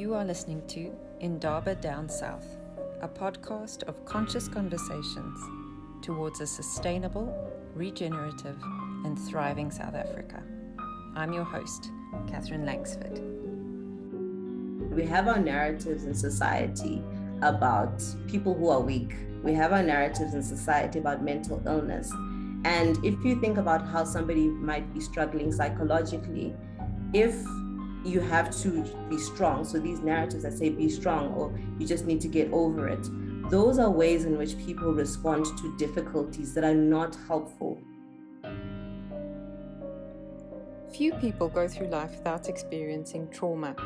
You are listening to Indaba Down South, a podcast of conscious conversations towards a sustainable, regenerative, and thriving South Africa. I'm your host, Catherine Langsford. We have our narratives in society about people who are weak. We have our narratives in society about mental illness. And if you think about how somebody might be struggling psychologically, if you have to be strong, so these narratives that say be strong or you just need to get over it, those are ways in which people respond to difficulties that are not helpful. Few people go through life without experiencing trauma.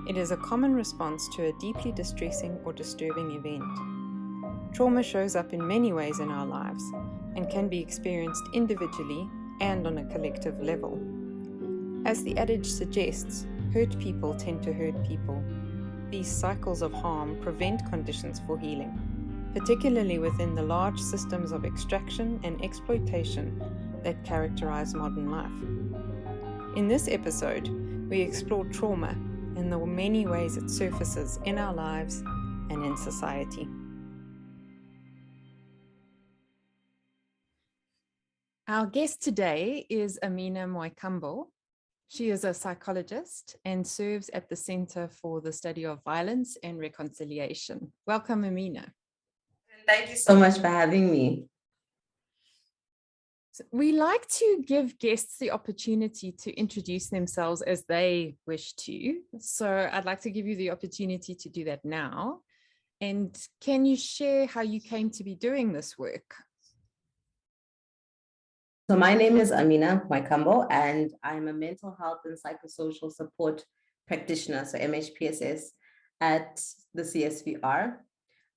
It is a common response to a deeply distressing or disturbing event. Trauma shows up in many ways in our lives and can be experienced individually and on a collective level. As the adage suggests, hurt people tend to hurt people. These cycles of harm prevent conditions for healing, particularly within the large systems of extraction and exploitation that characterize modern life. In this episode, we explore trauma and the many ways it surfaces in our lives and in society. Our guest today is Amina Mwaikambo. She is a psychologist and serves at the Center for the Study of Violence and Reconciliation. Welcome, Amina. Thank you so much for having me. So we like to give guests the opportunity to introduce themselves as they wish to. So I'd like to give you the opportunity to do that now. And can you share how you came to be doing this work? So my name is Amina Mwaikambo, and I'm a mental health and psychosocial support practitioner, so MHPSS, at the CSVR.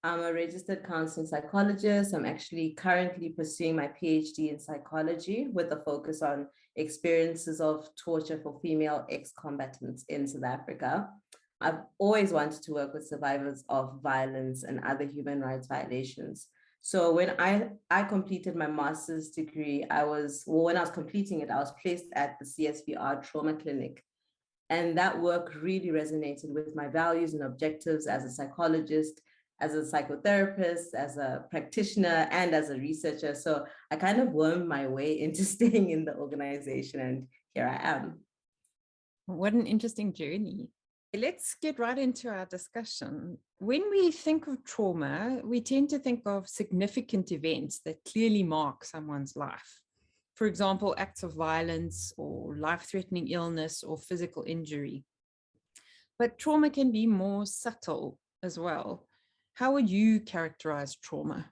I'm a registered counseling psychologist. I'm actually currently pursuing my PhD in psychology with a focus on experiences of torture for female ex-combatants in South Africa. I've always wanted to work with survivors of violence and other human rights violations. So when I completed my master's degree, when I was completing it, I was placed at the CSVR trauma clinic. And that work really resonated with my values and objectives as a psychologist, as a psychotherapist, as a practitioner, and as a researcher. So I kind of wormed my way into staying in the organization, and here I am. What an interesting journey. Let's get right into our discussion. When we think of trauma, we tend to think of significant events that clearly mark someone's life. For example, acts of violence or life-threatening illness or physical injury. But trauma can be more subtle as well. How would you characterize trauma?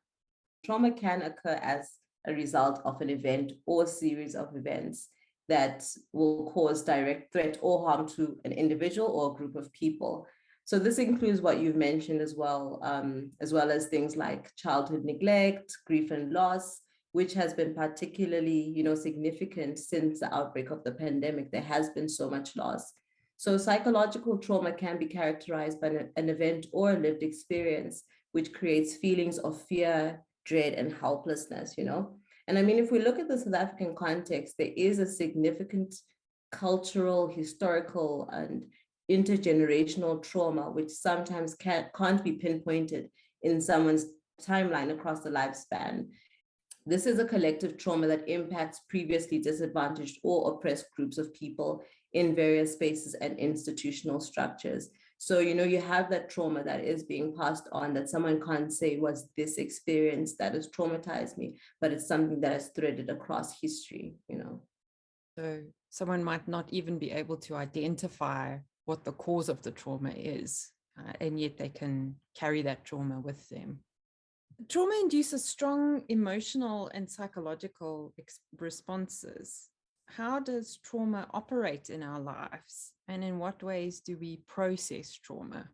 Trauma can occur as a result of an event or series of events that will cause direct threat or harm to an individual or a group of people. So this includes what you've mentioned as well as things like childhood neglect, grief and loss, which has been particularly, significant since the outbreak of the pandemic. There has been so much loss. So psychological trauma can be characterized by an event or a lived experience, which creates feelings of fear, dread, and helplessness, And I mean, if we look at the South African context, there is a significant cultural, historical, and intergenerational trauma, which sometimes can't be pinpointed in someone's timeline across the lifespan. This is a collective trauma that impacts previously disadvantaged or oppressed groups of people in various spaces and institutional structures. So, you have that trauma that is being passed on that someone can't say was this experience that has traumatized me, but it's something that is threaded across history, So someone might not even be able to identify what the cause of the trauma is, and yet they can carry that trauma with them. Trauma induces strong emotional and psychological responses. How does trauma operate in our lives? And in what ways do we process trauma?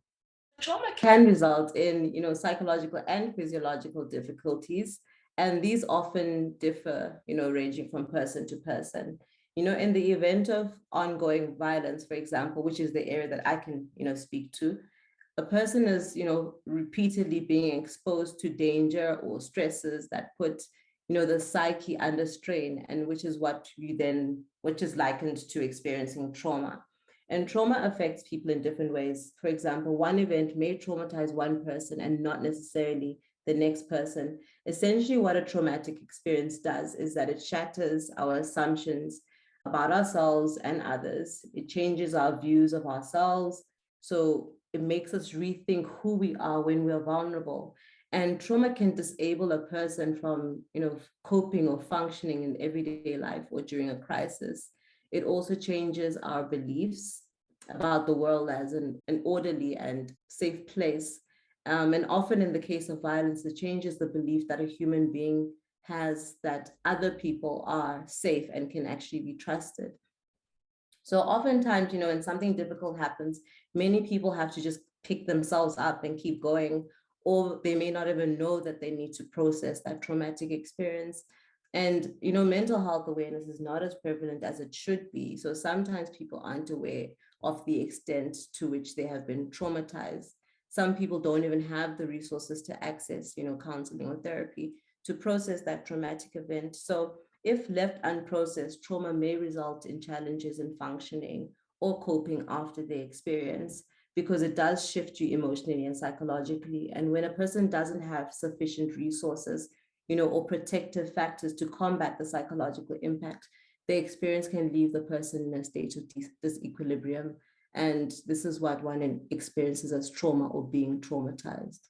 Trauma can result in, psychological and physiological difficulties. And these often differ, ranging from person to person. In the event of ongoing violence, for example, which is the area that I can, speak to, a person is, repeatedly being exposed to danger or stresses that put, the psyche under strain, and which is likened to experiencing trauma. And trauma affects people in different ways. For example, one event may traumatize one person and not necessarily the next person. Essentially, what a traumatic experience does is that it shatters our assumptions about ourselves and others. It changes our views of ourselves. So it makes us rethink who we are when we're vulnerable. And trauma can disable a person from, coping or functioning in everyday life or during a crisis. It also changes our beliefs about the world as an orderly and safe place. And often in the case of violence, it changes the belief that a human being has, that other people are safe and can actually be trusted. So oftentimes, when something difficult happens, many people have to just pick themselves up and keep going, or they may not even know that they need to process that traumatic experience. And, mental health awareness is not as prevalent as it should be. So sometimes people aren't aware of the extent to which they have been traumatized. Some people don't even have the resources to access, counseling or therapy to process that traumatic event. So if left unprocessed, trauma may result in challenges in functioning or coping after the experience, because it does shift you emotionally and psychologically. And when a person doesn't have sufficient resources, or protective factors to combat the psychological impact, the experience can leave the person in a state of disequilibrium. And this is what one experiences as trauma or being traumatized.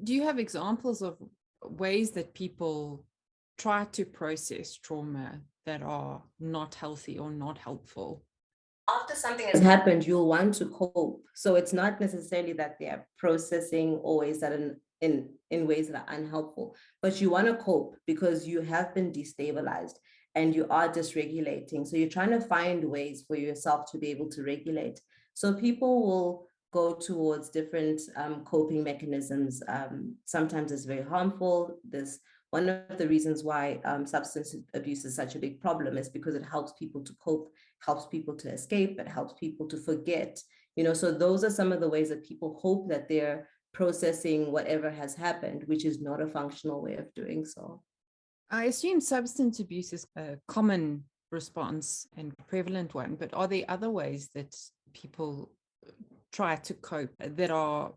Do you have examples of ways that people try to process trauma that are not healthy or not helpful? After something has happened, you'll want to cope. So it's not necessarily that they are processing always that in ways that are unhelpful, but you want to cope because you have been destabilized and you are dysregulating. So you're trying to find ways for yourself to be able to regulate. So people will go towards different coping mechanisms. Sometimes it's very harmful. One of the reasons why substance abuse is such a big problem is because it helps people to cope, helps people to escape, it helps people to forget. So those are some of the ways that people hope that they're processing whatever has happened, which is not a functional way of doing so. I assume substance abuse is a common response and prevalent one, but are there other ways that people try to cope that are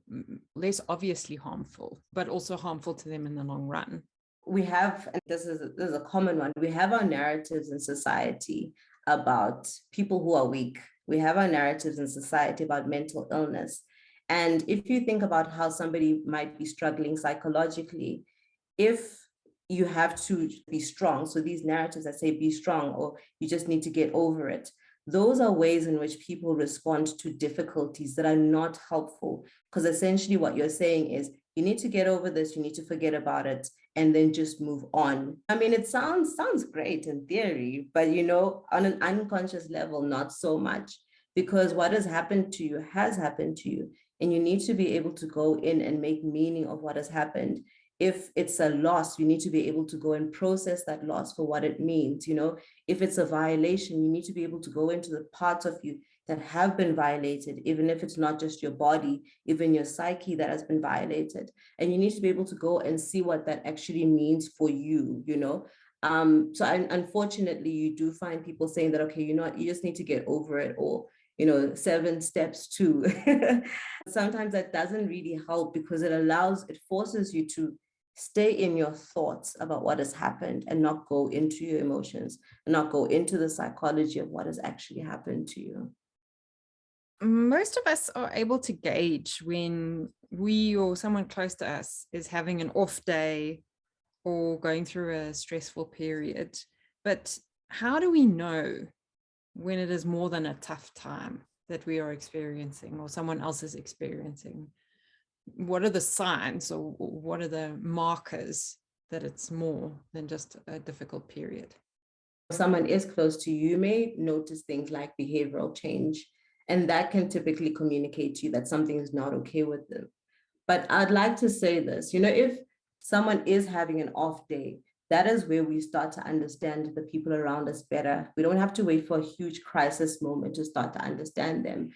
less obviously harmful, but also harmful to them in the long run? We have, and this is a common one, we have our narratives in society about people who are weak. We have our narratives in society about mental illness. And if you think about how somebody might be struggling psychologically, if you have to be strong, so these narratives that say be strong, or you just need to get over it, those are ways in which people respond to difficulties that are not helpful. Because essentially what you're saying is, you need to get over this, you need to forget about it, and then just move on. I mean, it sounds great in theory, but on an unconscious level, not so much, because what has happened to you has happened to you, and you need to be able to go in and make meaning of what has happened. If it's a loss, you need to be able to go and process that loss for what it means. If it's a violation, you need to be able to go into the parts of you that have been violated, even if it's not just your body, even your psyche that has been violated. And you need to be able to go and see what that actually means for you, So unfortunately, you do find people saying that, okay, you just need to get over it, or 7 steps to. Sometimes that doesn't really help, because it forces you to stay in your thoughts about what has happened and not go into your emotions and not go into the psychology of what has actually happened to you. Most of us are able to gauge when we or someone close to us is having an off day or going through a stressful period. But how do we know when it is more than a tough time that we are experiencing or someone else is experiencing? What are the signs, or what are the markers that it's more than just a difficult period? If someone is close to you, you may notice things like behavioral change, and that can typically communicate to you that something is not okay with them. But I'd like to say this, if someone is having an off day, that is where we start to understand the people around us better. We don't have to wait for a huge crisis moment to start to understand them.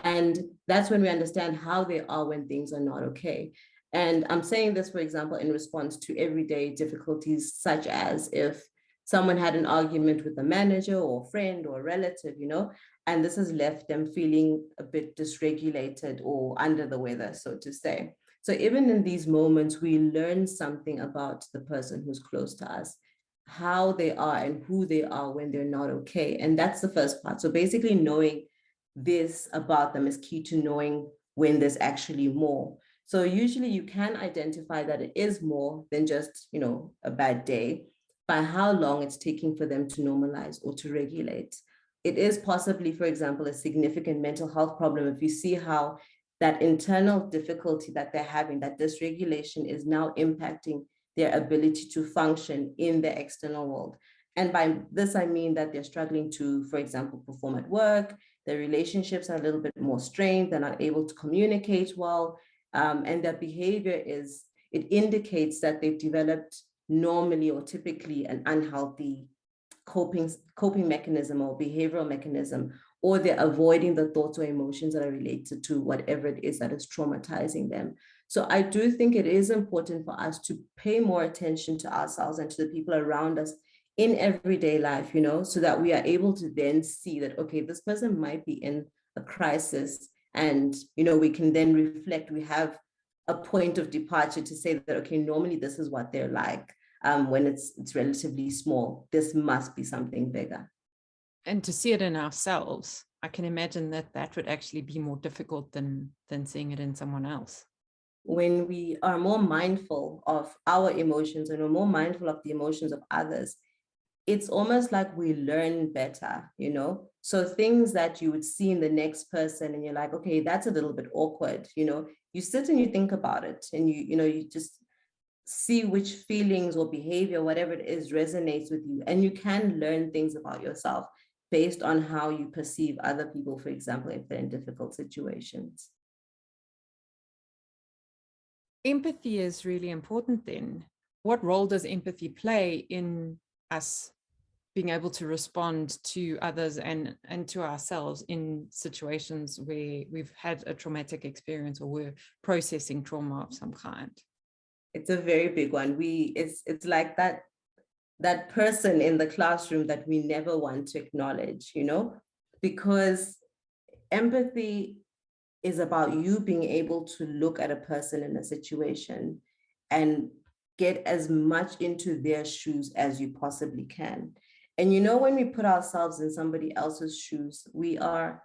And that's when we understand how they are when things are not okay. And I'm saying this, for example, in response to everyday difficulties, such as if someone had an argument with a manager or a friend or a relative, And this has left them feeling a bit dysregulated or under the weather, so to say. So even in these moments, we learn something about the person who's close to us, how they are and who they are when they're not okay. And that's the first part. So basically knowing this about them is key to knowing when there's actually more. So usually you can identify that it is more than just, a bad day by how long it's taking for them to normalize or to regulate. It is possibly, for example, a significant mental health problem if you see how that internal difficulty that they're having, that dysregulation is now impacting their ability to function in the external world. And by this, I mean that they're struggling to, for example, perform at work, their relationships are a little bit more strained, they're not able to communicate well, and their behavior it indicates that they've developed normally or typically an unhealthy coping mechanism or behavioral mechanism, or they're avoiding the thoughts or emotions that are related to whatever it is that is traumatizing them. So I do think it is important for us to pay more attention to ourselves and to the people around us in everyday life, so that we are able to then see that, okay, this person might be in a crisis, and, we can then reflect, we have a point of departure to say that, okay, normally this is what they're like. When it's relatively small, this must be something bigger. And to see it in ourselves, I can imagine that would actually be more difficult than seeing it in someone else. When we are more mindful of our emotions and we're more mindful of the emotions of others, it's almost like we learn better, So things that you would see in the next person and you're like, okay, that's a little bit awkward, you sit and you think about it, and you just see which feelings or behavior, whatever it is, resonates with you. And you can learn things about yourself based on how you perceive other people, for example, if they're in difficult situations. Empathy is really important then. What role does empathy play in us being able to respond to others and to ourselves in situations where we've had a traumatic experience or we're processing trauma of some kind? It's a very big one. It's like that person in the classroom that we never want to acknowledge, because empathy is about you being able to look at a person in a situation and get as much into their shoes as you possibly can. And when we put ourselves in somebody else's shoes, we are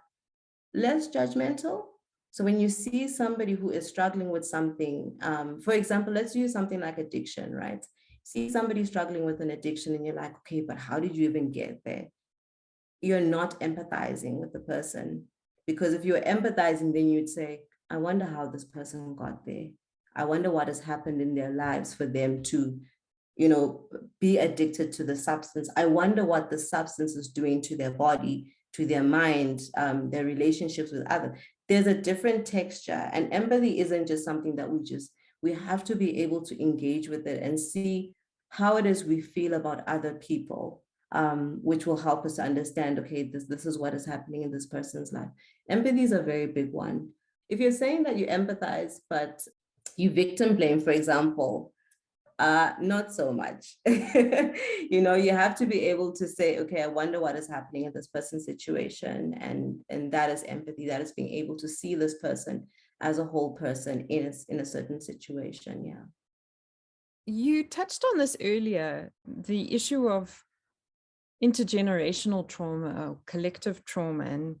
less judgmental. So when you see somebody who is struggling with something, for example, let's use something like addiction, right? See somebody struggling with an addiction and you're like, okay, but how did you even get there? You're not empathizing with the person, because if you're empathizing, then you'd say, I wonder how this person got there. I wonder what has happened in their lives for them to, be addicted to the substance. I wonder what the substance is doing to their body, to their mind, their relationships with others. There's a different texture, and empathy isn't just something that we have to be able to engage with it and see how it is we feel about other people, which will help us to understand, okay, this is what is happening in this person's life. Empathy is a very big one. If you're saying that you empathize, but you victim blame, for example, not so much. You have to be able to say, okay, I wonder what is happening in this person's situation. And that is empathy. That is being able to see this person as a whole person in a certain situation. Yeah. You touched on this earlier, the issue of intergenerational trauma or collective trauma, and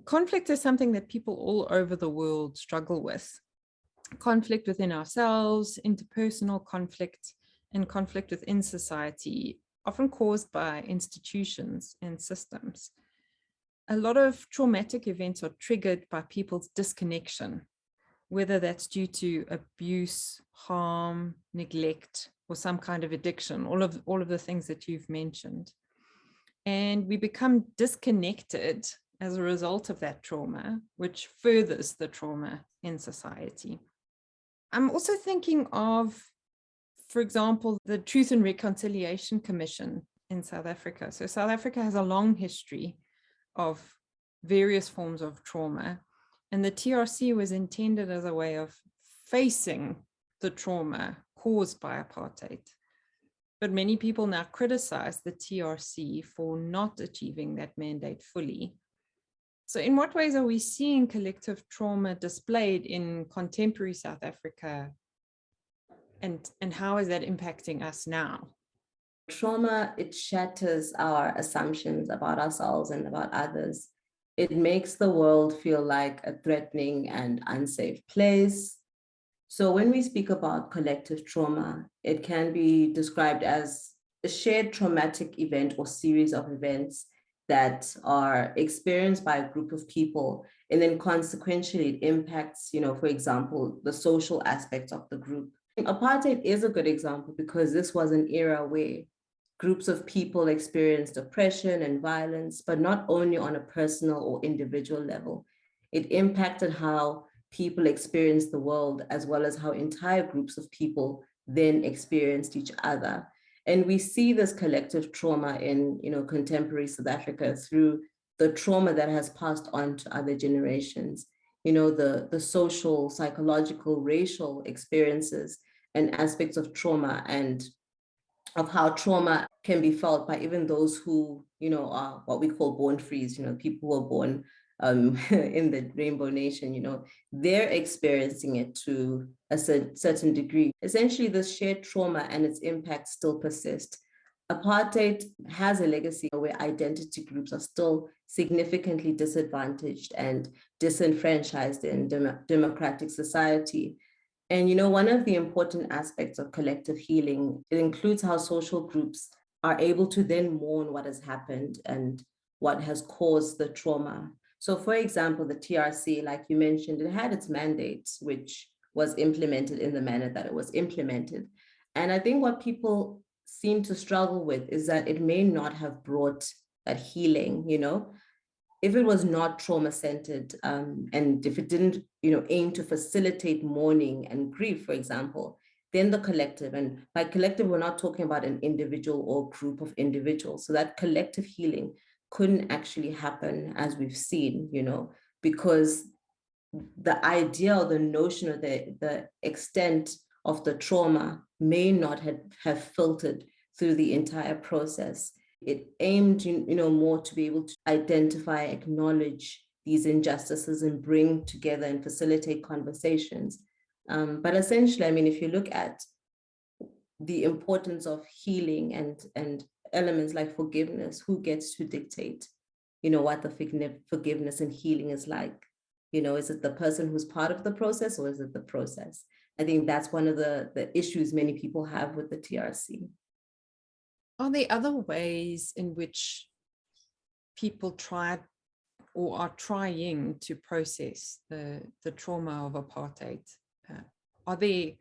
conflict is something that people all over the world struggle with. Conflict within ourselves, interpersonal conflict, and conflict within society, often caused by institutions and systems. A lot of traumatic events are triggered by people's disconnection, whether that's due to abuse, harm, neglect, or some kind of addiction, all of the things that you've mentioned. And we become disconnected as a result of that trauma, which furthers the trauma in society. I'm also thinking of, for example, the Truth and Reconciliation Commission in South Africa. So South Africa has a long history of various forms of trauma, and the TRC was intended as a way of facing the trauma caused by apartheid. But many people now criticize the TRC for not achieving that mandate fully. So in what ways are we seeing collective trauma displayed in contemporary South Africa? And how is that impacting us now? Trauma, it shatters our assumptions about ourselves and about others. It makes the world feel like a threatening and unsafe place. So when we speak about collective trauma, it can be described as a shared traumatic event or series of events that are experienced by a group of people, and then consequentially it impacts, for example, the social aspects of the group. Apartheid is a good example because this was an era where groups of people experienced oppression and violence, but not only on a personal or individual level. It impacted how people experienced the world, as well as how entire groups of people then experienced each other. And we see this collective trauma in, contemporary South Africa through the trauma that has passed on to other generations, the social, psychological, racial experiences and aspects of trauma, and of how trauma can be felt by even those who, are what we call born frees, people who are born in the Rainbow Nation, they're experiencing it to a certain degree. Essentially, this shared trauma and its impact still persist. Apartheid has a legacy where identity groups are still significantly disadvantaged and disenfranchised in democratic society. And one of the important aspects of collective healing, it includes how social groups are able to then mourn what has happened and what has caused the trauma. So for example, the TRC, like you mentioned, it had its mandates, which was implemented in the manner that it was implemented. And I think what people seem to struggle with is that it may not have brought that healing, if it was not trauma-centered, and if it didn't, aim to facilitate mourning and grief, for example, then the collective, and by collective, we're not talking about an individual or group of individuals. So that collective healing couldn't actually happen, as we've seen, because the idea or the notion of the extent of the trauma may not have filtered through the entire process. It aimed, more to be able to identify, acknowledge these injustices and bring together and facilitate conversations. But essentially, if you look at the importance of healing and elements like forgiveness, who gets to dictate, what the forgiveness and healing is like? Is it the person who's part of the process, or is it the process? I think that's one of the issues many people have with the TRC. Are there other ways in which people try or are trying to process the trauma of apartheid? Are there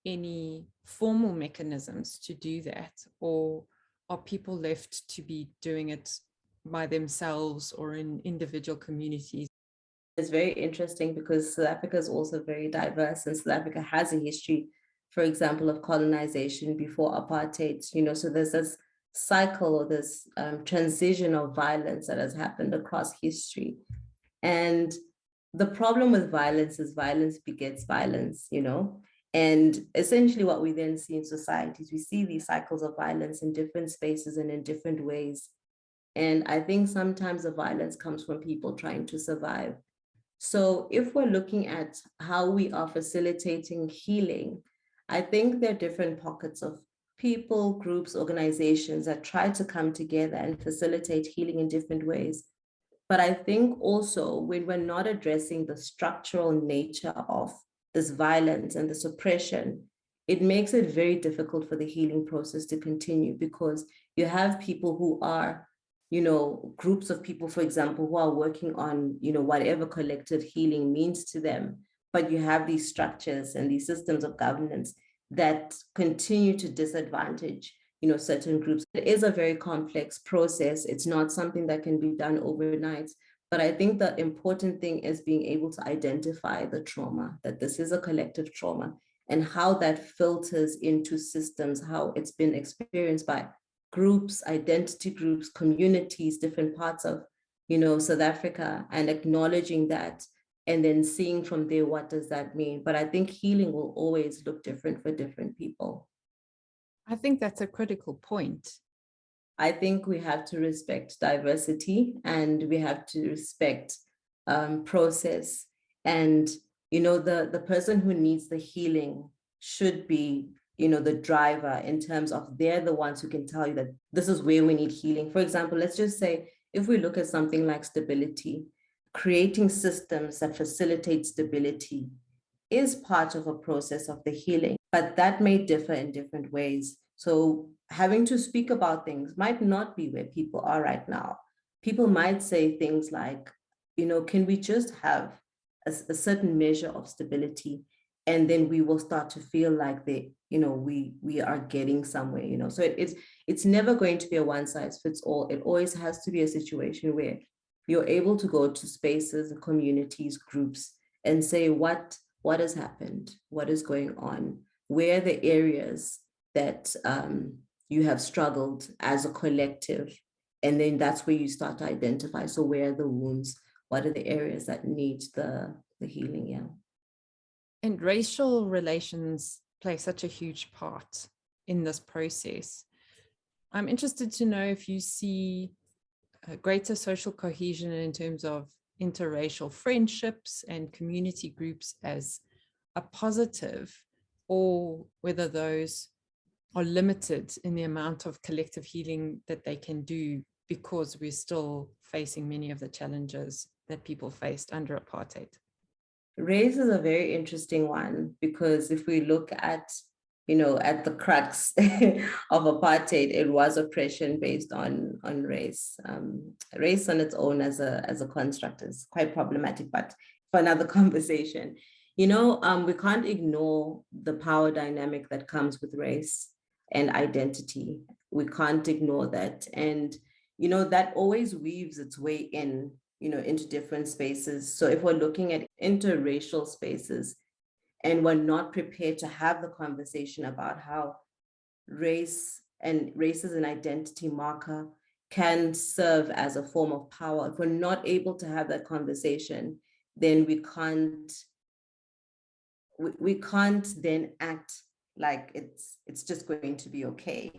any formal mechanisms to do that, or are people left to be doing it by themselves or in individual communities? It's very interesting because South Africa is also very diverse, and South Africa has a history, for example, of colonization before apartheid, so there's this cycle or this transition of violence that has happened across history. And the problem with violence is violence begets violence, and essentially what we then see in societies, we see these cycles of violence in different spaces and in different ways. And I think sometimes the violence comes from people trying to survive. So if we're looking at how we are facilitating healing, I think there are different pockets of people, groups, organizations that try to come together and facilitate healing in different ways. But I think also when we're not addressing the structural nature of this violence and this oppression, it makes it very difficult for the healing process to continue, because you have people who are, groups of people, for example, who are working on, whatever collective healing means to them. But you have these structures and these systems of governance that continue to disadvantage, certain groups. It is a very complex process. It's not something that can be done overnight. But I think the important thing is being able to identify the trauma, that this is a collective trauma, and how that filters into systems, how it's been experienced by groups, identity groups, communities, different parts of, South Africa, and acknowledging that, and then seeing from there, what does that mean? But I think healing will always look different for different people. I think that's a critical point. I think we have to respect diversity, and we have to respect process. And, the person who needs the healing should be, the driver, in terms of they're the ones who can tell you that this is where we need healing. For example, let's just say, if we look at something like stability, creating systems that facilitate stability is part of a process of the healing, but that may differ in different ways. So having to speak about things might not be where people are right now. People might say things like, can we just have a certain measure of stability, and then we will start to feel like we are getting somewhere. So it's never going to be a one size fits all. It always has to be a situation where you're able to go to spaces, communities, groups, and say what has happened, what is going on, where are the areas that you have struggled as a collective, and then that's where you start to identify. So where are the wounds? What are the areas that need the healing? Yeah. And racial relations play such a huge part in this process. I'm interested to know if you see a greater social cohesion in terms of interracial friendships and community groups as a positive, or whether those are limited in the amount of collective healing that they can do, because we're still facing many of the challenges that people faced under apartheid. Race is a very interesting one, because if we look at the crux of apartheid, it was oppression based on race. Race on its own as a construct is quite problematic, but for another conversation. We can't ignore the power dynamic that comes with race and identity. We can't ignore that. And, that always weaves its way into different spaces. So if we're looking at interracial spaces, and we're not prepared to have the conversation about how race is an identity marker can serve as a form of power, if we're not able to have that conversation, then we can't then act like it's just going to be okay,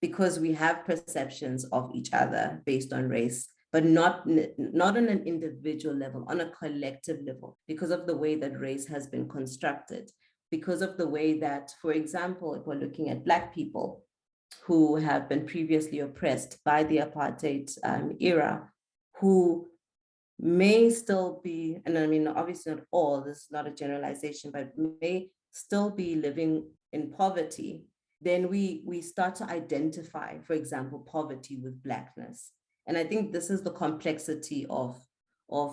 because we have perceptions of each other based on race, but not on an individual level, on a collective level, because of the way that race has been constructed, because of the way that, for example, if we're looking at Black people who have been previously oppressed by the apartheid era, who may still be, and I mean, obviously not all, this is not a generalization, but may still be living in poverty, then we start to identify, for example, poverty with Blackness. And I think this is the complexity of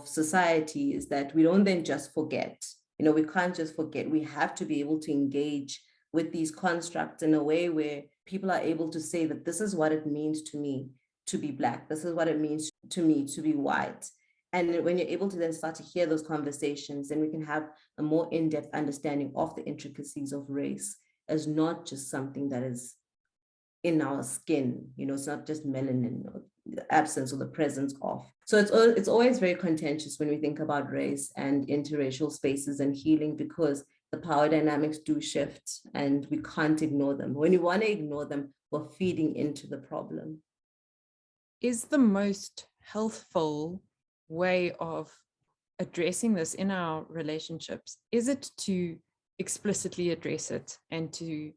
society, is that we don't then just forget. We can't just forget. We have to be able to engage with these constructs in a way where people are able to say that this is what it means to me to be Black. This is what it means to me to be white. And when you're able to then start to hear those conversations, then we can have a more in-depth understanding of the intricacies of race as not just something that is in our skin. It's not just melanin, or the absence or the presence of. So it's always very contentious when we think about race and interracial spaces and healing, because the power dynamics do shift and we can't ignore them. When we want to ignore them, we're feeding into the problem. Is the most healthful way of addressing this in our relationships, is it to explicitly address it and to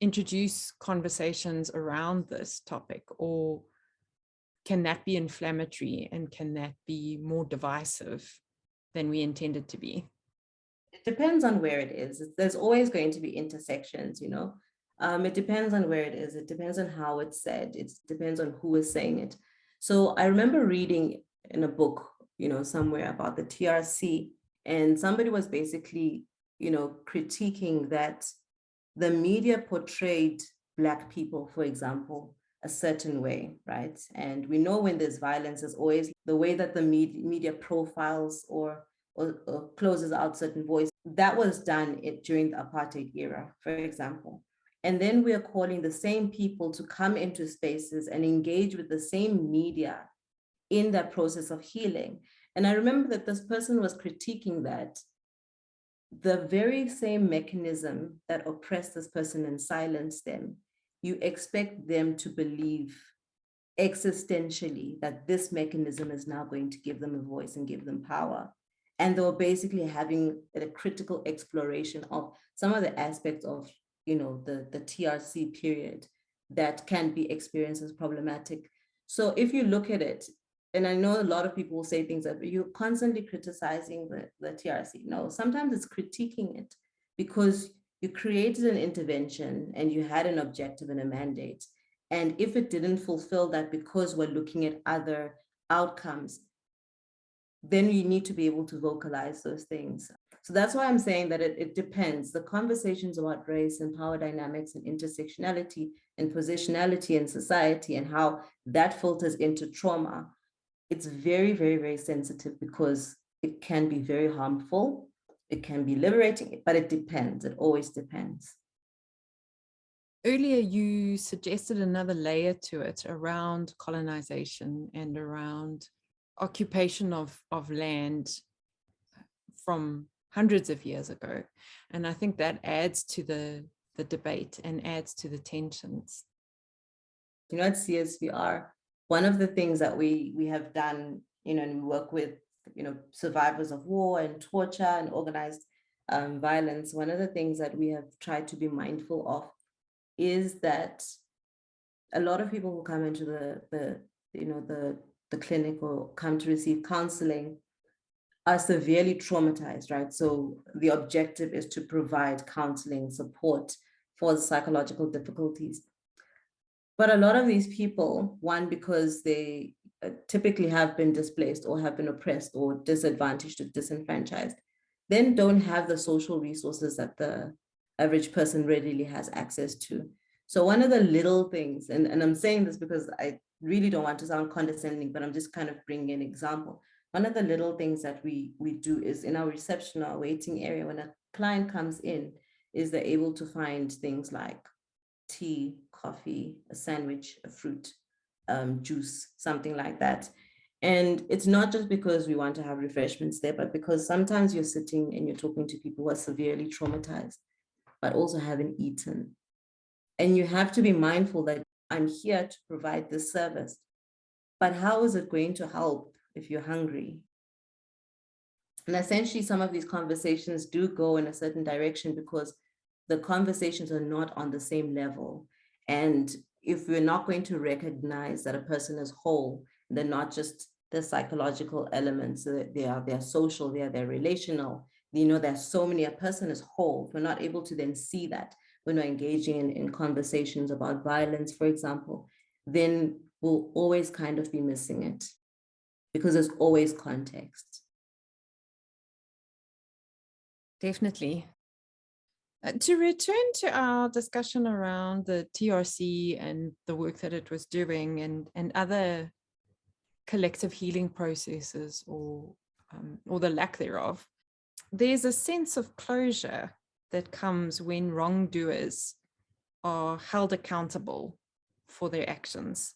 introduce conversations around this topic, or can that be inflammatory and can that be more divisive than we intended to be? It depends on where it is. There's always going to be intersections, it depends on where it is. It depends on how it's said. It depends on who is saying it. So I remember reading in a book, somewhere about the TRC, and somebody was basically, critiquing that the media portrayed Black people, for example, a certain way, right? And we know when there's violence, there's always the way that the media profiles or closes out certain voice. That was done during the apartheid era, for example. And then we are calling the same people to come into spaces and engage with the same media in that process of healing. And I remember that this person was critiquing that the very same mechanism that oppressed this person and silenced them, you expect them to believe existentially that this mechanism is now going to give them a voice and give them power. And they were basically having a critical exploration of some of the aspects of, the TRC period that can be experienced as problematic. So if you look at it, and I know a lot of people will say things that you're constantly criticizing the TRC. No, sometimes it's critiquing it because you created an intervention and you had an objective and a mandate. And if it didn't fulfill that because we're looking at other outcomes, then you need to be able to vocalize those things. So that's why I'm saying that it depends. The conversations about race and power dynamics and intersectionality and positionality in society and how that filters into trauma, it's very, very, very sensitive because it can be very harmful. It can be liberating, but it depends. It always depends. Earlier, you suggested another layer to it around colonization and around occupation of land from hundreds of years ago. And I think that adds to the debate and adds to the tensions. At CSVR, one of the things that we have done, and we work with, survivors of war and torture and organized violence. One of the things that we have tried to be mindful of is that a lot of people who come into the clinic or come to receive counseling are severely traumatized, right? So the objective is to provide counseling support for the psychological difficulties. But a lot of these people, one, because they typically have been displaced or have been oppressed or disadvantaged or disenfranchised, then don't have the social resources that the average person readily has access to. So one of the little things, and I'm saying this because I really don't want to sound condescending, but I'm just kind of bringing an example. One of the little things that we do is in our reception or waiting area, when a client comes in, is they're able to find things like tea, coffee, a sandwich, a fruit, juice, something like that. And it's not just because we want to have refreshments there, but because sometimes you're sitting and you're talking to people who are severely traumatized, but also haven't eaten. And you have to be mindful that I'm here to provide this service, but how is it going to help if you're hungry? And essentially, some of these conversations do go in a certain direction because the conversations are not on the same level. And if we're not going to recognize that a person is whole, they're not just the psychological elements, they're social, they're relational, there's so many, a person is whole. If we're not able to then see that when we're engaging in conversations about violence, for example, then we'll always kind of be missing it because there's always context. Definitely. To return to our discussion around the TRC and the work that it was doing and other collective healing processes or the lack thereof, there's a sense of closure that comes when wrongdoers are held accountable for their actions.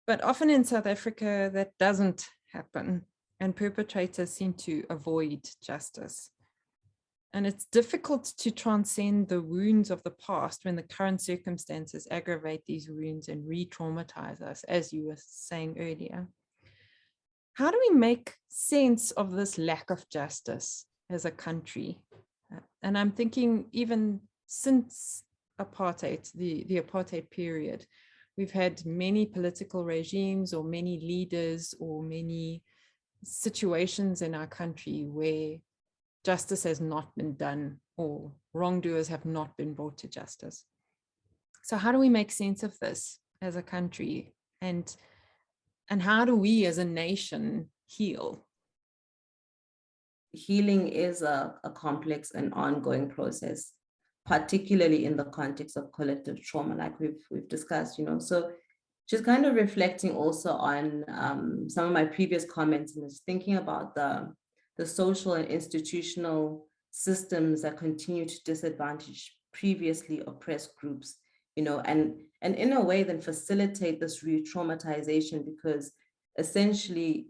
But often in South Africa, that doesn't happen, and perpetrators seem to avoid justice. And it's difficult to transcend the wounds of the past when the current circumstances aggravate these wounds and re-traumatize us, as you were saying earlier. How do we make sense of this lack of justice as a country? And I'm thinking even since apartheid, the apartheid period, we've had many political regimes or many leaders or many situations in our country where justice has not been done or wrongdoers have not been brought to justice. So how do we make sense of this as a country? And how do we as a nation heal? Healing is a complex and ongoing process, particularly in the context of collective trauma, like we've discussed, So just kind of reflecting also on some of my previous comments and just thinking about the social and institutional systems that continue to disadvantage previously oppressed groups, and in a way then facilitate this re-traumatization, because essentially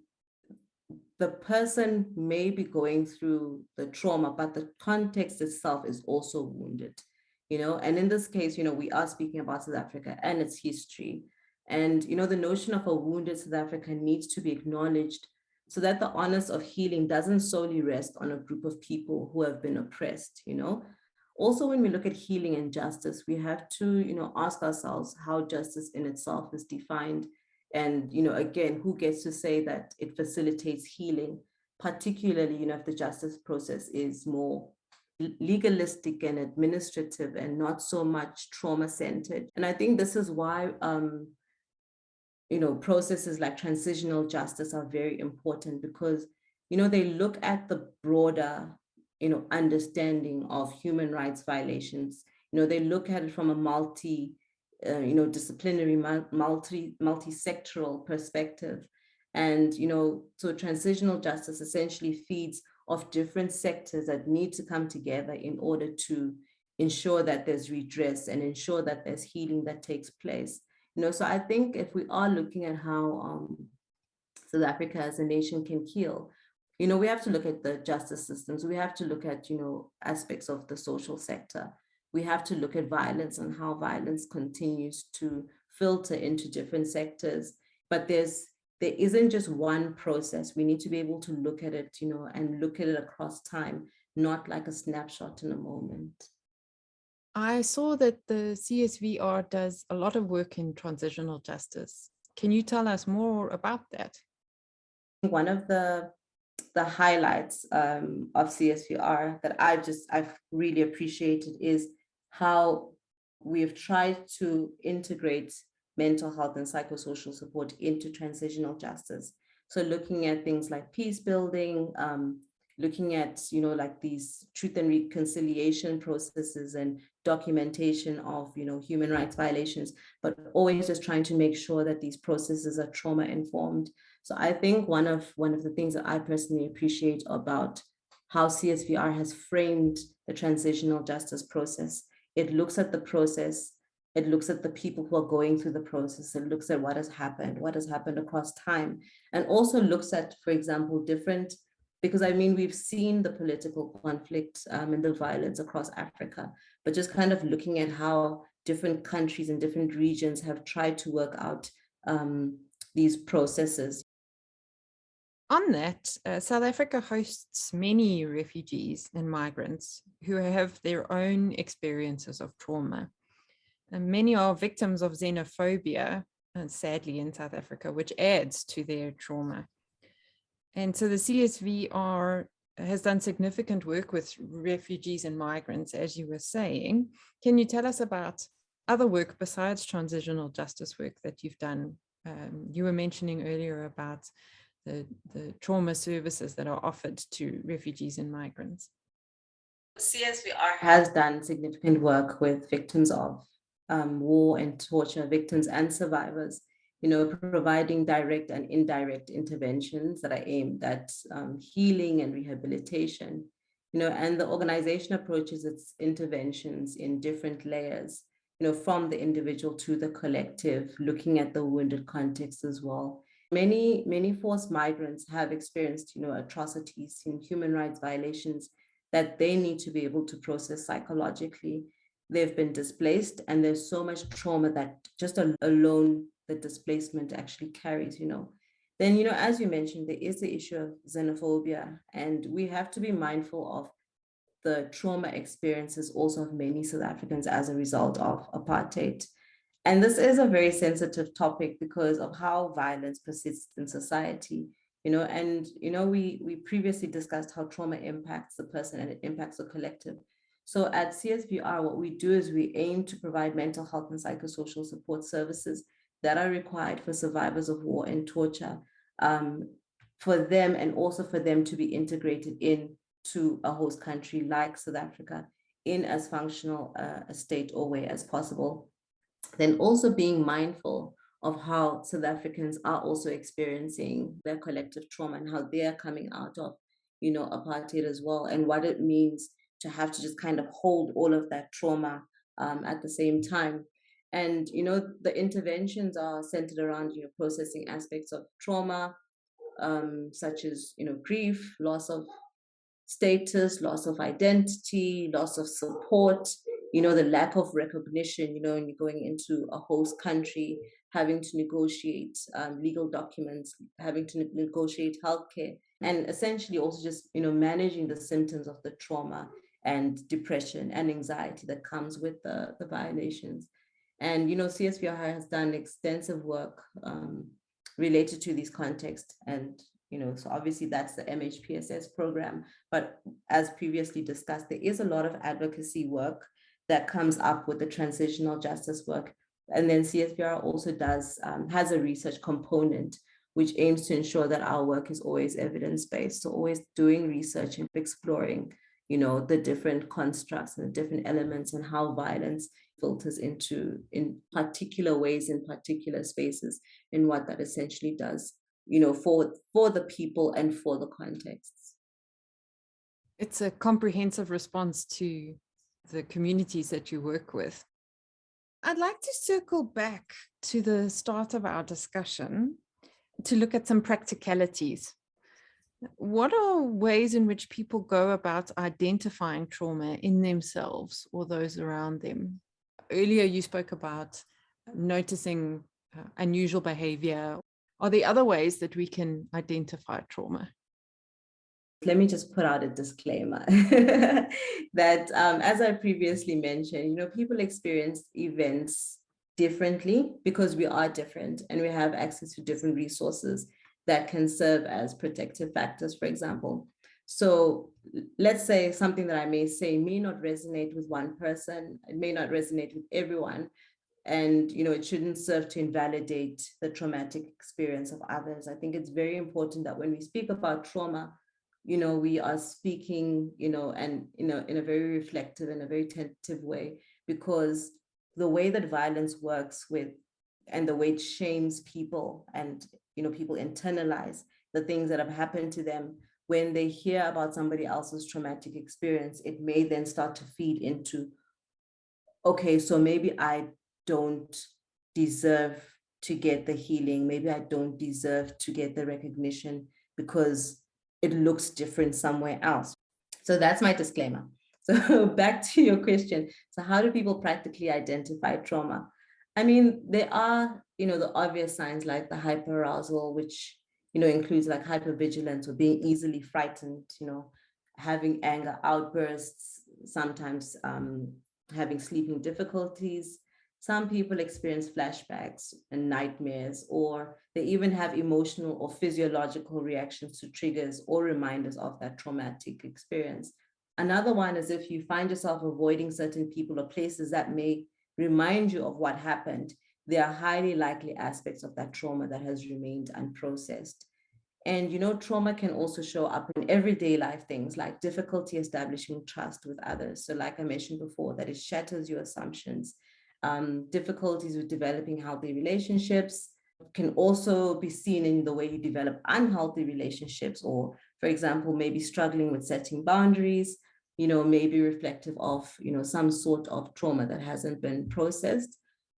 the person may be going through the trauma, but the context itself is also wounded, and in this case, we are speaking about South Africa and its history, And, the notion of a wounded South Africa needs to be acknowledged so that the onus of healing doesn't solely rest on a group of people who have been oppressed, Also, when we look at healing and justice, we have to, ask ourselves how justice in itself is defined. And, again, who gets to say that it facilitates healing, particularly, if the justice process is more legalistic and administrative and not so much trauma-centered. And I think this is why processes like transitional justice are very important, because they look at the broader understanding of human rights violations. They look at it from a disciplinary, multi-sectoral perspective. And so transitional justice essentially feeds off different sectors that need to come together in order to ensure that there's redress and ensure that there's healing that takes place. So I think if we are looking at how South Africa as a nation can heal, we have to look at the justice systems. We have to look at, aspects of the social sector. We have to look at violence and how violence continues to filter into different sectors. But there isn't just one process. We need to be able to look at it, and look at it across time, not like a snapshot in a moment. I saw that the CSVR does a lot of work in transitional justice. Can you tell us more about that? One of the highlights of CSVR that I've really appreciated is how we've tried to integrate mental health and psychosocial support into transitional justice. So looking at things like peace building, looking at, like these truth and reconciliation processes and documentation of, human rights violations, but always just trying to make sure that these processes are trauma informed. So I think one of the things that I personally appreciate about how CSVR has framed the transitional justice process, it looks at the process, it looks at the people who are going through the process, it looks at what has happened across time, and also looks at, for example, because we've seen the political conflict and the violence across Africa, but just kind of looking at how different countries and different regions have tried to work out these processes. On that, South Africa hosts many refugees and migrants who have their own experiences of trauma. And many are victims of xenophobia, sadly in South Africa, which adds to their trauma. And so the CSVR has done significant work with refugees and migrants, as you were saying. Can you tell us about other work besides transitional justice work that you've done? You were mentioning earlier about the trauma services that are offered to refugees and migrants. CSVR has done significant work with victims of war and torture, victims and survivors, providing direct and indirect interventions that are aimed at healing and rehabilitation, and the organization approaches its interventions in different layers, from the individual to the collective, looking at the wounded context as well. Many forced migrants have experienced, atrocities and human rights violations that they need to be able to process psychologically. They've been displaced, and there's so much trauma that just alone the displacement actually carries, Then, as you mentioned, there is the issue of xenophobia, and we have to be mindful of the trauma experiences also of many South Africans as a result of apartheid. And this is a very sensitive topic because of how violence persists in society, we previously discussed how trauma impacts the person and it impacts the collective. So at CSVR, what we do is we aim to provide mental health and psychosocial support services that are required for survivors of war and torture, for them, and also for them to be integrated into a host country like South Africa in as functional a state or way as possible. Then also being mindful of how South Africans are also experiencing their collective trauma and how they are coming out of, apartheid as well, and what it means to have to just kind of hold all of that trauma at the same time. And, the interventions are centered around, processing aspects of trauma, such as, grief, loss of status, loss of identity, loss of support, the lack of recognition, when you're going into a host country, having to negotiate legal documents, having to negotiate healthcare, and essentially also just, managing the symptoms of the trauma and depression and anxiety that comes with the violations. And, CSPR has done extensive work related to these contexts. And, so obviously that's the MHPSS program. But as previously discussed, there is a lot of advocacy work that comes up with the transitional justice work. And then CSPR also has a research component, which aims to ensure that our work is always evidence-based. So always doing research and exploring, the different constructs and the different elements and how violence filters into in particular ways, in particular spaces, and what that essentially does, for the people and for the contexts. It's a comprehensive response to the communities that you work with. I'd like to circle back to the start of our discussion to look at some practicalities. What are ways in which people go about identifying trauma in themselves or those around them? Earlier, you spoke about noticing unusual behavior. Are there other ways that we can identify trauma? Let me just put out a disclaimer that, as I previously mentioned, people experience events differently because we are different and we have access to different resources that can serve as protective factors, for example. So let's say something that I may say may not resonate with one person, it may not resonate with everyone, and it shouldn't serve to invalidate the traumatic experience of others. I think it's very important that when we speak about trauma, we are speaking, and in a very reflective and a very tentative way, because the way that violence works with and the way it shames people and, people internalize the things that have happened to them. When they hear about somebody else's traumatic experience, it may then start to feed into, okay, so maybe I don't deserve to get the healing. Maybe I don't deserve to get the recognition because it looks different somewhere else. So that's my disclaimer. So back to your question. So how do people practically identify trauma? I mean, there are, the obvious signs like the hyperarousal, which, includes like hypervigilance or being easily frightened, having anger outbursts, sometimes having sleeping difficulties. Some people experience flashbacks and nightmares, or they even have emotional or physiological reactions to triggers or reminders of that traumatic experience. Another one is if you find yourself avoiding certain people or places that may remind you of what happened, there are highly likely aspects of that trauma that has remained unprocessed. And, trauma can also show up in everyday life things like difficulty establishing trust with others. So like I mentioned before, that it shatters your assumptions. Difficulties with developing healthy relationships can also be seen in the way you develop unhealthy relationships, or, for example, maybe struggling with setting boundaries, maybe reflective of, some sort of trauma that hasn't been processed.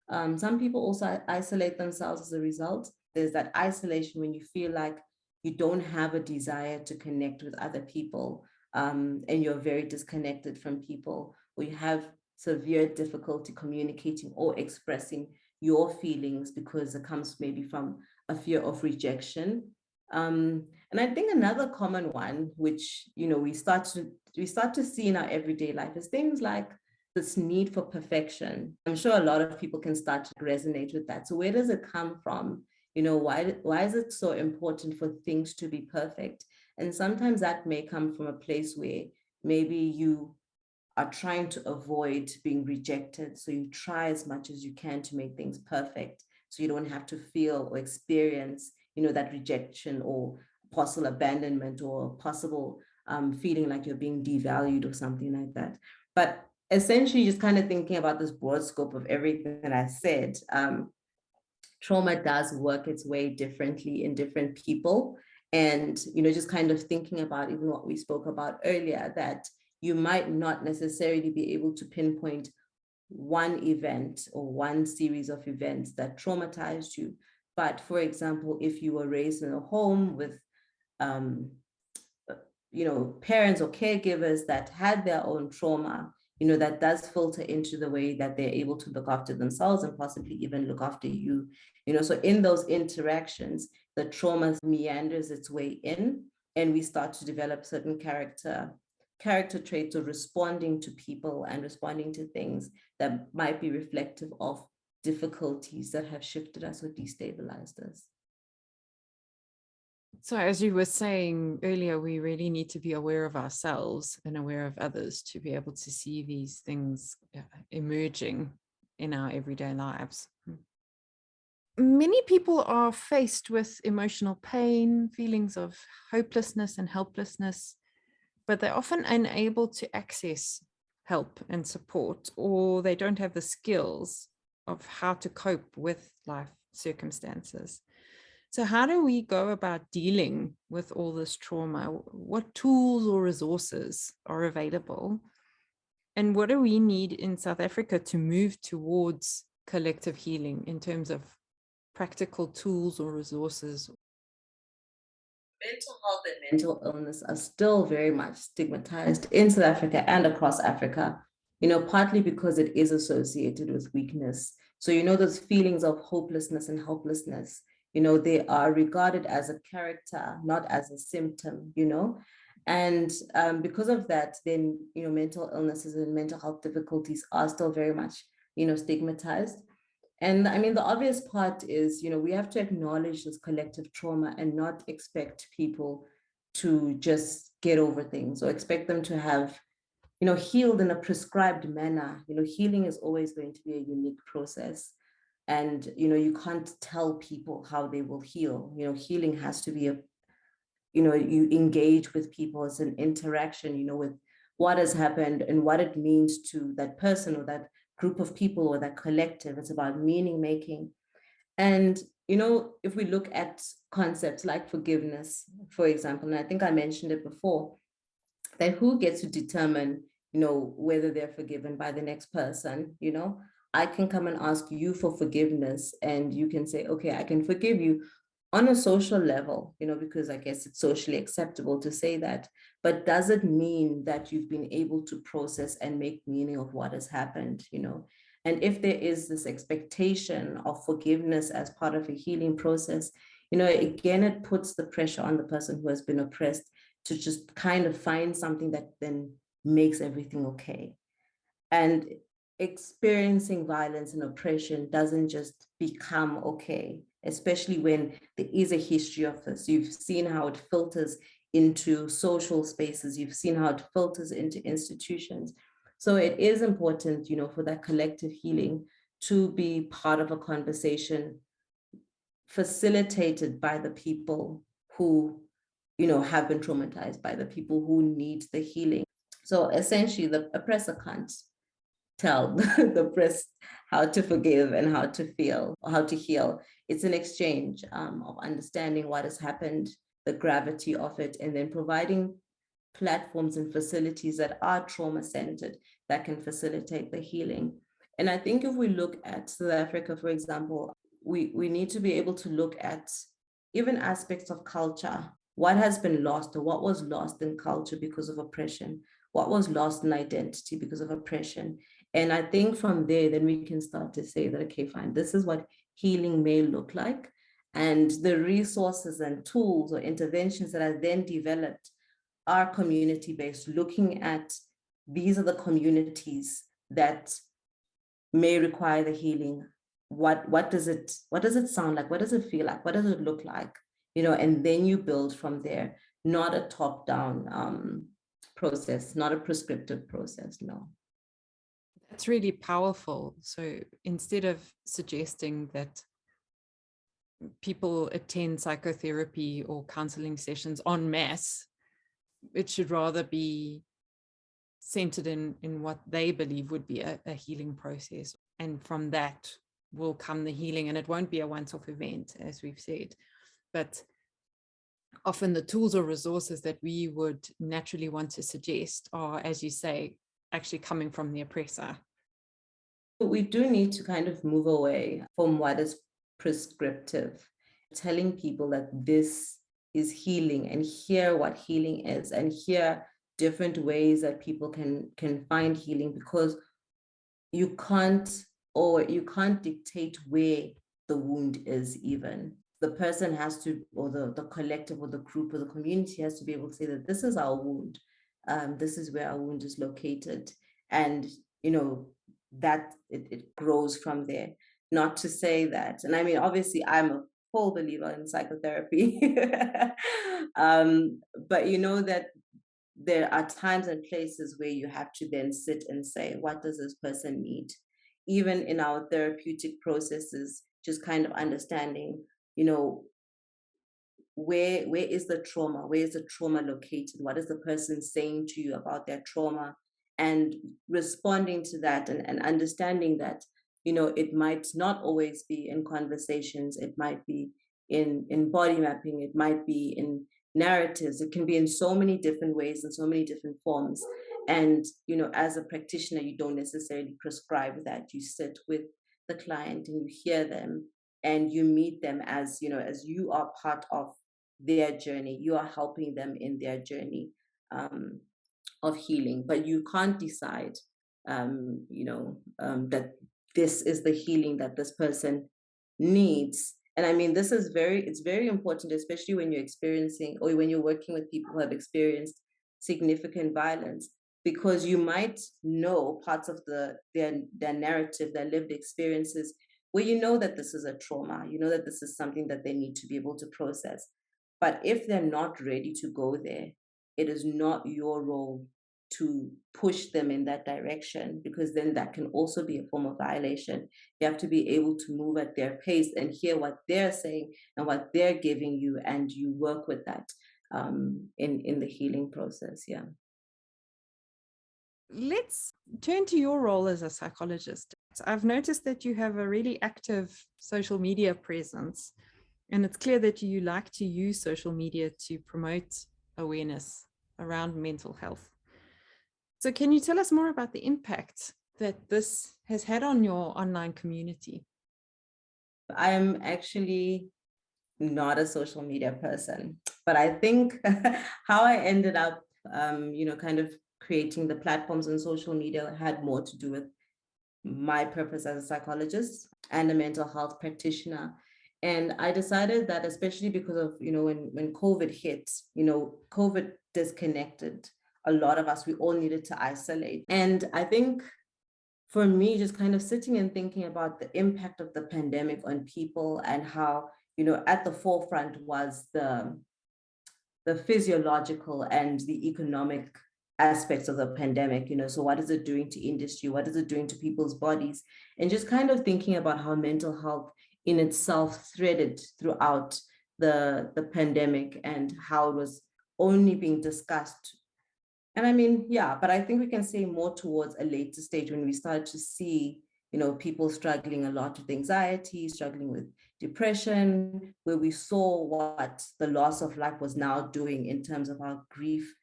Some people also isolate themselves as a result. There's that isolation when you feel like you don't have a desire to connect with other people, and you're very disconnected from people, or you have severe difficulty communicating or expressing your feelings because it comes maybe from a fear of rejection. And I think another common one, which we start to see in our everyday life, is things like this need for perfection. I'm sure a lot of people can start to resonate with that. So where does it come from? Why is it so important for things to be perfect? And sometimes that may come from a place where maybe you are trying to avoid being rejected. So you try as much as you can to make things perfect, so you don't have to feel or experience, that rejection or possible abandonment or possible feeling like you're being devalued or something like that. But essentially, just kind of thinking about this broad scope of everything that I said, trauma does work its way differently in different people. And, just kind of thinking about even what we spoke about earlier, that you might not necessarily be able to pinpoint one event or one series of events that traumatized you. But for example, if you were raised in a home with, parents or caregivers that had their own trauma, that does filter into the way that they're able to look after themselves and possibly even look after you. So in those interactions, the trauma meanders its way in, and we start to develop certain character traits of responding to people and responding to things that might be reflective of difficulties that have shifted us or destabilized us. So as you were saying earlier, we really need to be aware of ourselves and aware of others to be able to see these things emerging in our everyday lives. Many people are faced with emotional pain, feelings of hopelessness and helplessness, but they're often unable to access help and support, or they don't have the skills of how to cope with life circumstances. So how do we go about dealing with all this trauma? What tools or resources are available? And what do we need in South Africa to move towards collective healing in terms of practical tools or resources? Mental health and mental illness are still very much stigmatized in South Africa and across Africa, partly because it is associated with weakness. So, those feelings of hopelessness and helplessness, they are regarded as a character, not as a symptom, And because of that, then, mental illnesses and mental health difficulties are still very much, stigmatized. And I mean, the obvious part is, we have to acknowledge this collective trauma and not expect people to just get over things or expect them to have, healed in a prescribed manner. Healing is always going to be a unique process. And, you can't tell people how they will heal. Healing has to be you engage with people as an interaction, with what has happened and what it means to that person or that group of people or that collective. It's about meaning making. And, if we look at concepts like forgiveness, for example, and I think I mentioned it before, that who gets to determine, whether they're forgiven by the next person, I can come and ask you for forgiveness and you can say, okay, I can forgive you on a social level, because I guess it's socially acceptable to say that. But does it mean that you've been able to process and make meaning of what has happened, And if there is this expectation of forgiveness as part of a healing process, again, it puts the pressure on the person who has been oppressed to just kind of find something that then makes everything okay. And experiencing violence and oppression doesn't just become okay, especially when there is a history of this. You've seen how it filters into social spaces. You've seen how it filters into institutions. So it is important, for that collective healing to be part of a conversation facilitated by the people who, have been traumatized, by the people who need the healing. So essentially, the oppressor can't tell the oppressed how to forgive and how to feel, or how to heal. It's an exchange of understanding what has happened, the gravity of it, and then providing platforms and facilities that are trauma-centered that can facilitate the healing. And I think if we look at South Africa, for example, we need to be able to look at even aspects of culture. What has been lost, or what was lost in culture because of oppression? What was lost in identity because of oppression? And I think from there, then we can start to say that, okay, fine, this is what healing may look like. And the resources and tools or interventions that are then developed are community-based, looking at these are the communities that may require the healing. What does it sound like? What does it feel like? What does it look like? And then you build from there, not a top-down process, not a prescriptive process, no. That's really powerful. So instead of suggesting that people attend psychotherapy or counseling sessions en masse, it should rather be centered in what they believe would be a healing process. And from that will come the healing. And it won't be a once-off event, as we've said. But often the tools or resources that we would naturally want to suggest are, as you say, actually coming from the oppressor. We do need to kind of move away from what is prescriptive, telling people that this is healing and hear what healing is and hear different ways that people can find healing, because you can't dictate where the wound is. Even the person has to, or the collective or the group or the community has to be able to say that this is our wound, this is where our wound is located, and that it grows from there. Not to say that, and I mean, obviously I'm a full believer in psychotherapy, but that there are times and places where you have to then sit and say, what does this person need? Even in our therapeutic processes, just kind of understanding, where is the trauma? Where is the trauma located? What is the person saying to you about their trauma? And responding to that, and understanding that, it might not always be in conversations. It might be in body mapping. It might be in narratives. It can be in so many different ways and so many different forms. And, as a practitioner, you don't necessarily prescribe that. You sit with the client and you hear them and you meet them as, as you are part of their journey. You are helping them in their journey of healing, but you can't decide, that this is the healing that this person needs. And I mean, it's very important, especially when you're experiencing, or when you're working with people who have experienced significant violence, because you might know parts of their narrative, their lived experiences, where that this is a trauma, that this is something that they need to be able to process. But if they're not ready to go there, it is not your role to push them in that direction, because then that can also be a form of violation. You have to be able to move at their pace and hear what they're saying and what they're giving you, and you work with that in the healing process. Yeah. Let's turn to your role as a psychologist. I've noticed that you have a really active social media presence, and it's clear that you like to use social media to promote awareness around mental health. So can you tell us more about the impact that this has had on your online community? I'm actually not a social media person, but I think how I ended up, kind of creating the platforms on social media had more to do with my purpose as a psychologist and a mental health practitioner. And I decided that, especially because of, when COVID hit, COVID disconnected a lot of us. We all needed to isolate. And I think for me, just kind of sitting and thinking about the impact of the pandemic on people, and how, at the forefront was the physiological and the economic aspects of the pandemic, so what is it doing to industry? What is it doing to people's bodies? And just kind of thinking about how mental health in itself threaded throughout the pandemic, and how it was only being discussed. And I mean, yeah, but I think we can say more towards a later stage, when we started to see, people struggling a lot with anxiety, struggling with depression, where we saw what the loss of life was now doing in terms of our grief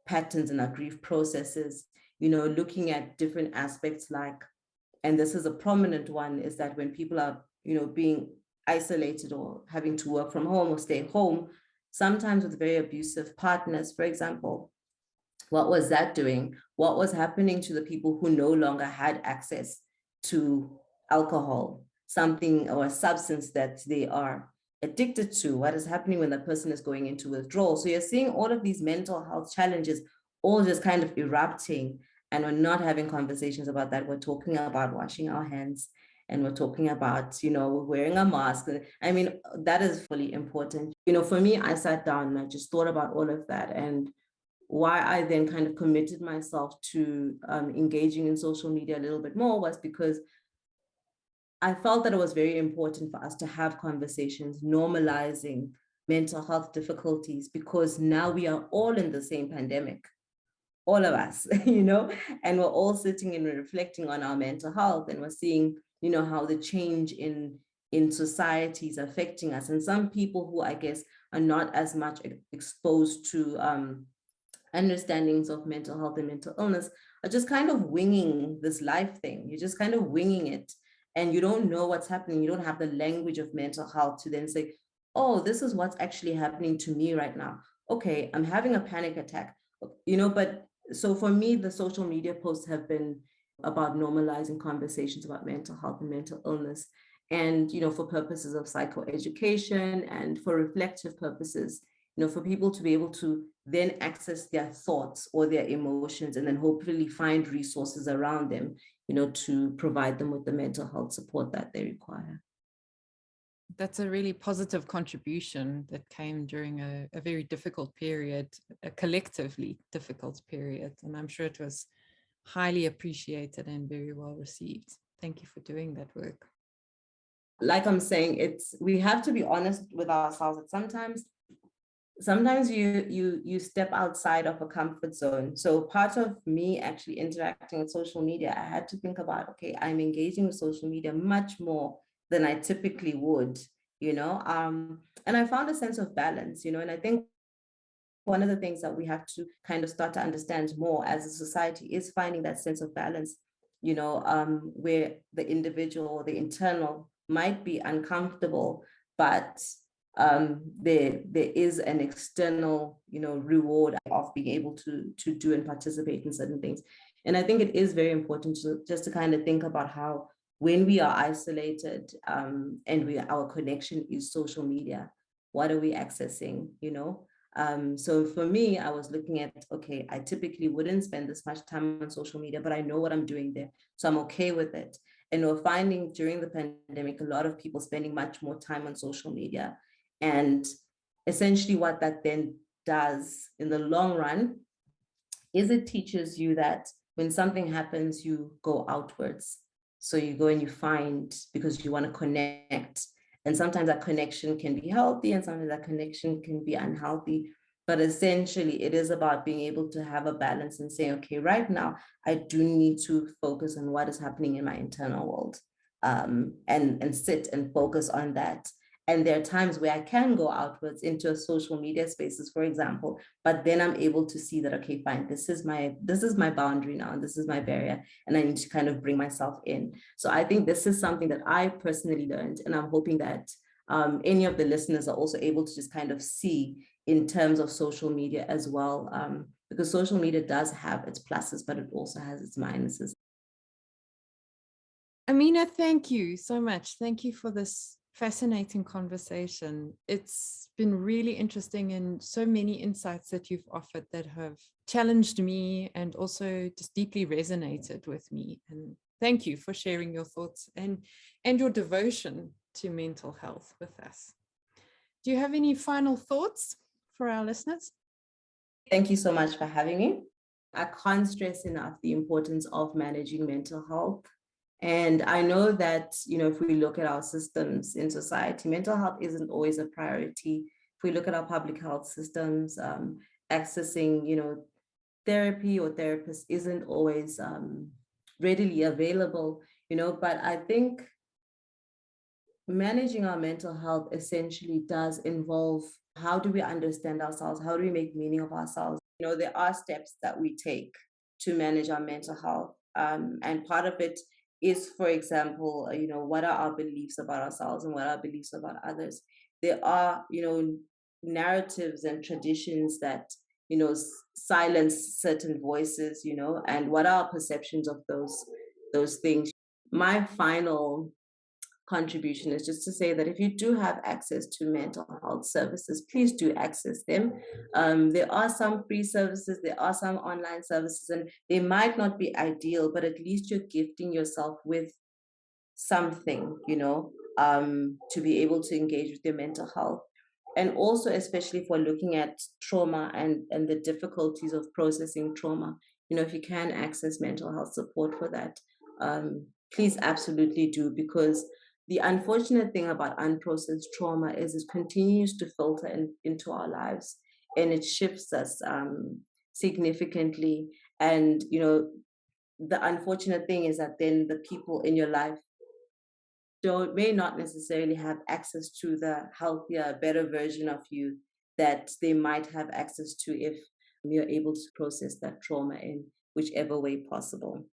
patterns and our grief processes, looking at different aspects like, and this is a prominent one, is that when people are, being isolated or having to work from home or stay home, sometimes with very abusive partners, for example, what was that doing? What was happening to the people who no longer had access to alcohol, something or a substance that they are addicted to? What is happening when that person is going into withdrawal? So you're seeing all of these mental health challenges all just kind of erupting, and we're not having conversations about that. We're talking about washing our hands, and we're talking about, wearing a mask. I mean, that is fully important. For me, I sat down and I just thought about all of that, and why I then kind of committed myself to engaging in social media a little bit more was because I felt that it was very important for us to have conversations normalizing mental health difficulties, because now we are all in the same pandemic, all of us, and we're all sitting and reflecting on our mental health, and we're seeing, how the change in society is affecting us. And some people who, I guess, are not as much exposed to understandings of mental health and mental illness are just kind of winging this life thing. You're just kind of winging it, and you don't know what's happening. You don't have the language of mental health to then say, oh, this is what's actually happening to me right now. Okay, I'm having a panic attack. But so for me, the social media posts have been about normalizing conversations about mental health and mental illness. And, for purposes of psychoeducation and for reflective purposes, for people to be able to then access their thoughts or their emotions and then hopefully find resources around them, to provide them with the mental health support that they require. That's a really positive contribution that came during a very difficult period, a collectively difficult period. And I'm sure it was highly appreciated and very well received. Thank you for doing that work. Like I'm saying, we have to be honest with ourselves that sometimes you step outside of a comfort zone. So part of me actually interacting with social media, I had to think about, okay, I'm engaging with social media much more than I typically would, and I found a sense of balance, and I think one of the things that we have to kind of start to understand more as a society is finding that sense of balance, where the individual or the internal might be uncomfortable, but there is an external, reward of being able to do and participate in certain things. And I think it is very important to kind of think about how when we are isolated and our connection is social media, what are we accessing, So for me, I was looking at, okay, I typically wouldn't spend this much time on social media, but I know what I'm doing there. So I'm okay with it. And we're finding during the pandemic, a lot of people spending much more time on social media. And essentially what that then does in the long run is it teaches you that when something happens, you go outwards. So you go and you find, because you want to connect. And sometimes that connection can be healthy and sometimes that connection can be unhealthy. But essentially, it is about being able to have a balance and say, okay, right now, I do need to focus on what is happening in my internal world and sit and focus on that. And there are times where I can go outwards into social media spaces, for example, but then I'm able to see that, okay, fine, this is my boundary now, and this is my barrier, and I need to kind of bring myself in. So I think this is something that I personally learned, and I'm hoping that any of the listeners are also able to just kind of see in terms of social media as well, because social media does have its pluses, but it also has its minuses. Amina, thank you so much. Thank you for this fascinating conversation. It's been really interesting and so many insights that you've offered that have challenged me and also just deeply resonated with me. And thank you for sharing your thoughts and your devotion to mental health with us. Do you have any final thoughts for our listeners? Thank you so much for having me. I can't stress enough the importance of managing mental health. And I know that, if we look at our systems in society, mental health isn't always a priority. If we look at our public health systems, accessing, therapy or therapists isn't always readily available, but I think managing our mental health essentially does involve, how do we understand ourselves? How do we make meaning of ourselves? There are steps that we take to manage our mental health. And part of it is, for example, what are our beliefs about ourselves and what are our beliefs about others? There are, narratives and traditions that, silence certain voices, and what are our perceptions of those things? My final contribution is just to say that if you do have access to mental health services, please do access them. There are some free services, there are some online services, and they might not be ideal, but at least you're gifting yourself with something, to be able to engage with your mental health. And also, especially if we're looking at trauma and the difficulties of processing trauma, if you can access mental health support for that, please absolutely do, because the unfortunate thing about unprocessed trauma is it continues to filter into our lives, and it shifts us significantly. And, the unfortunate thing is that then the people in your life may not necessarily have access to the healthier, better version of you that they might have access to if you're able to process that trauma in whichever way possible.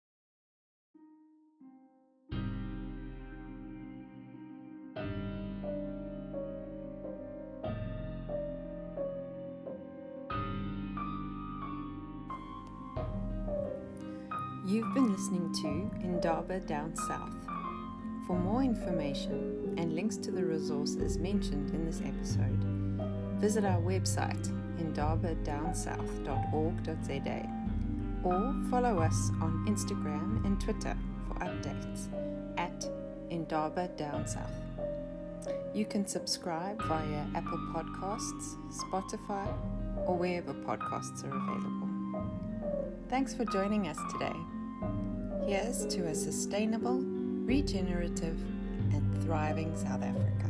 You've been listening to Indaba Down South. For more information and links to the resources mentioned in this episode, visit our website indabadownsouth.org.za or follow us on Instagram and Twitter for updates at Indaba Down South. You can subscribe via Apple Podcasts, Spotify, or wherever podcasts are available. Thanks for joining us today. Here's to a sustainable, regenerative, and thriving South Africa.